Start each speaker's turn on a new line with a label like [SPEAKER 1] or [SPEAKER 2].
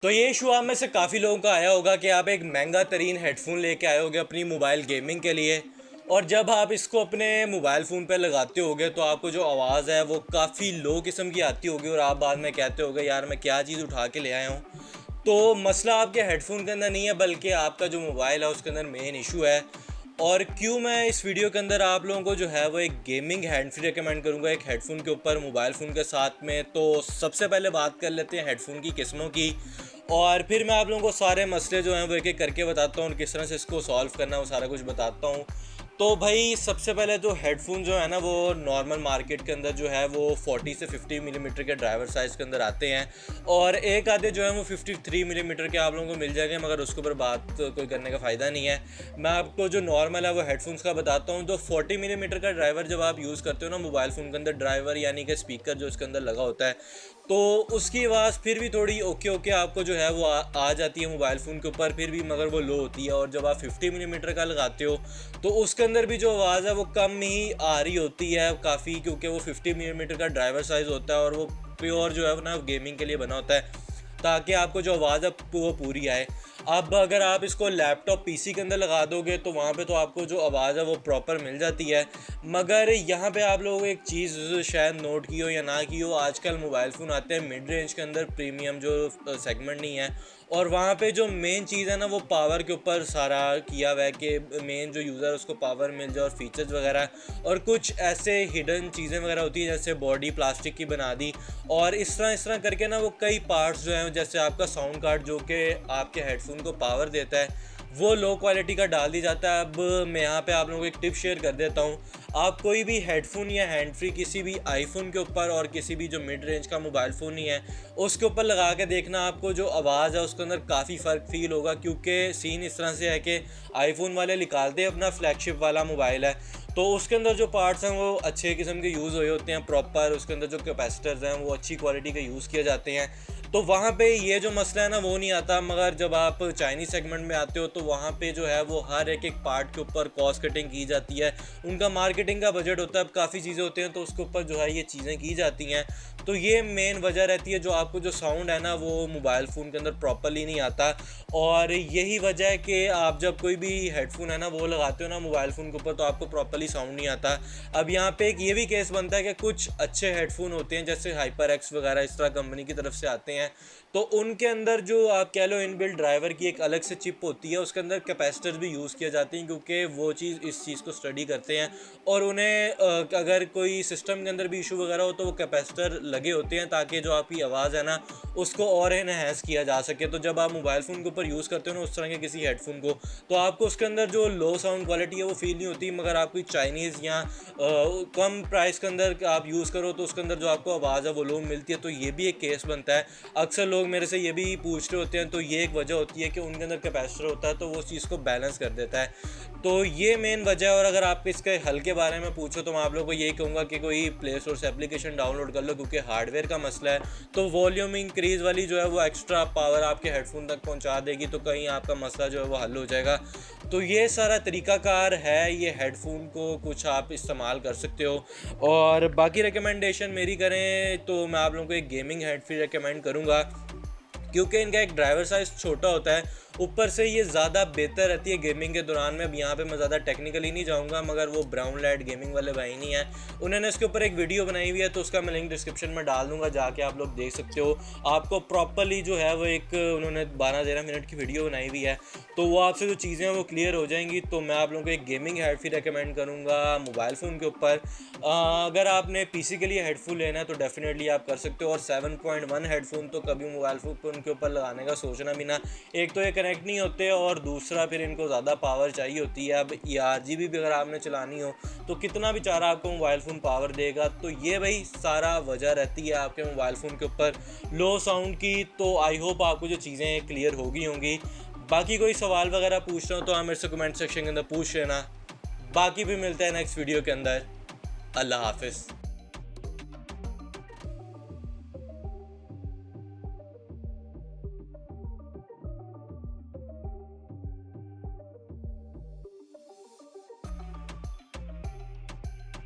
[SPEAKER 1] तो ये इशू आप में से काफ़ी लोगों का आया होगा कि आप एक महंगा तरीन हेडफोन लेके आए होगे अपनी मोबाइल गेमिंग के लिए, और जब आप इसको अपने मोबाइल फ़ोन पे लगाते होगे तो आपको जो आवाज़ है वो काफ़ी लो किस्म की आती होगी और आप बाद में कहते होगे यार मैं क्या चीज़ उठा के ले आया हूँ। तो मसला आपके हेडफोन के अंदर नहीं है, बल्कि आपका जो मोबाइल है उसके अंदर मेन इशू है। और क्यों मैं इस वीडियो के अंदर आप लोगों को जो है वो एक गेमिंग हैंड फ्री रिकमेंड करूँगा एक हेडफोन के ऊपर मोबाइल फ़ोन के साथ में। तो सबसे पहले बात कर लेते हैं हेडफोन की किस्मों की, और फिर मैं आप लोगों को सारे मसले जो हैं वो एक एक करके बताता हूँ और किस तरह से इसको सॉल्व करना है वो सारा कुछ बताता हूँ। तो भाई सबसे पहले तो हेडफोन जो है ना वो नॉर्मल मार्केट के अंदर जो है वो 40 से 50 मिलीमीटर के ड्राइवर साइज़ के अंदर आते हैं, और एक आधे जो है वो 53 मिलीमीटर के आप लोगों को मिल जाएंगे, मगर उसके ऊपर बात कोई करने का फ़ायदा नहीं है। मैं आपको जो नॉर्मल है वो हेडफोन्स का बताता हूँ। तो 40 मिलीमीटर का ड्राइवर जब आप यूज़ करते हो ना मोबाइल फ़ोन के अंदर, ड्राइवर यानी कि स्पीकर जो इसके अंदर लगा होता है, तो उसकी आवाज़ फिर भी थोड़ी ओके ओके आपको जो है वो आ जाती है मोबाइल फ़ोन के ऊपर, फिर भी मगर वो लो होती है। और जब आप 50 मिलीमीटर का लगाते हो तो उसके अंदर भी जो आवाज़ है वो कम ही आ रही होती है काफ़ी, क्योंकि वो 50 मिलीमीटर का ड्राइवर साइज़ होता है और वो प्योर जो है ना गेमिंग के लिए बना होता है, ताकि आपको जो आवाज़ है वो पूरी आए। अब अगर आप इसको लैपटॉप पीसी के अंदर लगा दोगे तो वहाँ पे तो आपको जो आवाज़ है वो प्रॉपर मिल जाती है। मगर यहाँ पे आप लोगों को एक चीज़ शायद नोट की हो या ना की हो, आजकल मोबाइल फ़ोन आते हैं मिड रेंज के अंदर, प्रीमियम जो सेगमेंट नहीं है, और वहाँ पे जो मेन चीज़ है ना वो पावर के ऊपर सारा किया हुआ है कि मेन जो यूज़र उसको पावर मिल जाए और फीचर्स वगैरह, और कुछ ऐसे हिडन चीज़ें वगैरह होती हैं जैसे बॉडी प्लास्टिक की बना दी, और इस तरह करके ना वो कई पार्ट्स जो हैं जैसे आपका साउंड कार्ड जो कि आपके हेडफोन को पावर देता है वो लो क्वालिटी का डाल दी जाता है। अब मैं यहाँ पे आप लोगों को एक टिप शेयर कर देता हूँ। आप कोई भी हेडफोन या हैंड फ्री किसी भी आईफोन के ऊपर और किसी भी जो मिड रेंज का मोबाइल फ़ोन ही है उसके ऊपर लगा के देखना, आपको जो आवाज़ है उसके अंदर काफ़ी फ़र्क फील होगा, क्योंकि सीन इस तरह से है कि आईफोन वाले निकालते हैं अपना फ्लैगशिप वाला मोबाइल है तो उसके अंदर जो पार्ट्स हैं वो अच्छे किस्म के यूज़ हुए होते हैं प्रॉपर, उसके अंदर जो कैपेसिटर्स हैं वो अच्छी क्वालिटी के यूज़ किए जाते हैं। तो वहाँ पे ये जो मसला है ना वो नहीं आता। मगर जब आप चाइनीज़ सेगमेंट में आते हो तो वहाँ पे जो है वो हर एक पार्ट के ऊपर कॉस्ट कटिंग की जाती है, उनका मार्केटिंग का बजट होता है, अब काफ़ी चीज़ें होती हैं तो उसके ऊपर जो है ये चीज़ें की जाती हैं। तो ये मेन वजह रहती है जो आपको जो साउंड है ना वो मोबाइल फ़ोन के अंदर प्रॉपरली नहीं आता, और यही वजह है कि आप जब कोई भी हेडफोन है ना वो लगाते हो ना मोबाइल फ़ोन के ऊपर तो आपको प्रॉपरली साउंड नहीं आता। अब यहाँ पे एक ये भी केस बनता है कि कुछ अच्छे हेडफोन होते हैं जैसे हाइपर एक्स वगैरह इस तरह कंपनी की तरफ से आते हैं, तो उनके अंदर जो आप कह लो इनबिल्ट ड्राइवर की एक अलग से चिप होती है, उसके अंदर कैपेसिटर्स भी यूज़ किए जाते हैं क्योंकि वो चीज़ इस चीज़ को स्टडी करते हैं, और उन्हें अगर कोई सिस्टम के अंदर भी इशू वगैरह हो तो वो कैपेसिटर लगे होते हैं ताकि जो आपकी आवाज़ है ना उसको और इनहेंस किया जा सके। तो जब आप मोबाइल फ़ोन के ऊपर यूज़ करते हो ना उस तरह के किसी हेडफोन को, तो आपको उसके अंदर जो लो साउंड क्वालिटी है वो फील नहीं होती, मगर आप कोई चाइनीज़ या कम प्राइस के अंदर आप यूज़ करो तो उसके अंदर जो आपको आवाज़ है वो लो मिलती है। तो ये भी एक केस बनता है। अक्सर लोग मेरे से ये भी पूछ रहे होते हैं, तो ये एक वजह होती है कि उनके अंदर कैपेसिटर होता है तो वो चीज़ को बैलेंस कर देता है। तो ये मेन वजह है। और अगर आप इसके हल के बारे में पूछो तो मैं आप लोगों को यही कहूँगा कि कोई प्ले स्टोर से एप्लीकेशन डाउनलोड कर लो, क्योंकि हार्डवेयर का मसला है तो वॉल्यूम इंक्रीज़ वाली जो है वो एक्स्ट्रा पावर आपके हेडफोन तक पहुँचा देगी, तो कहीं आपका मसला जो है वो हल हो जाएगा। तो ये सारा तरीकाकार है ये हेडफोन को कुछ आप इस्तेमाल कर सकते हो। और बाकी रिकमेंडेशन मेरी करें तो मैं आप लोगों को एक गेमिंग हेड फ्री रिकमेंड करूँगा, क्योंकि इनका एक ड्राइवर साइज़ छोटा होता है, ऊपर से ये ज़्यादा बेहतर रहती है गेमिंग के दौरान में। अब यहाँ पे मैं ज़्यादा टेक्निकली नहीं जाऊँगा, मगर वो ब्राउन लाइट गेमिंग वाले भाई नहीं है, उन्होंने इसके ऊपर एक वीडियो बनाई हुई है तो उसका मैं लिंक डिस्क्रिप्शन में डाल दूँगा, जाके आप लोग देख सकते हो। आपको प्रॉपरली जो है वो एक उन्होंने 12-13 मिनट की वीडियो बनाई हुई है, तो वो आपसे जो चीज़ें हैं वो क्लियर हो जाएंगी। तो मैं आप लोगों को एक गेमिंग हेडफोन रिकमेंड करूँगा मोबाइल फ़ोन के ऊपर। अगर आपने पीसी के लिए हेडफोन लेना है तो डेफिनेटली आप कर सकते हो, और 7.1 हेडफोन तो कभी मोबाइल फ़ोन के ऊपर लगाने का सोचना भी ना। एक तो ये कनेक्ट नहीं होते और दूसरा फिर इनको ज़्यादा पावर चाहिए होती है। अब RGB भी अगर आपने चलानी हो तो कितना भी चारा आपको मोबाइल फ़ोन पावर देगा। तो ये भाई सारा वजह रहती है आपके मोबाइल फ़ोन के ऊपर लो साउंड की। तो आई होप आपको जो चीज़ें क्लियर होंगी। बाकी कोई सवाल वगैरह पूछ रहा हो तो आप मेरे से कमेंट सेक्शन के अंदर पूछ लेना। बाकी भी मिलते हैं नेक्स्ट वीडियो के अंदर। अल्लाह हाफिज़।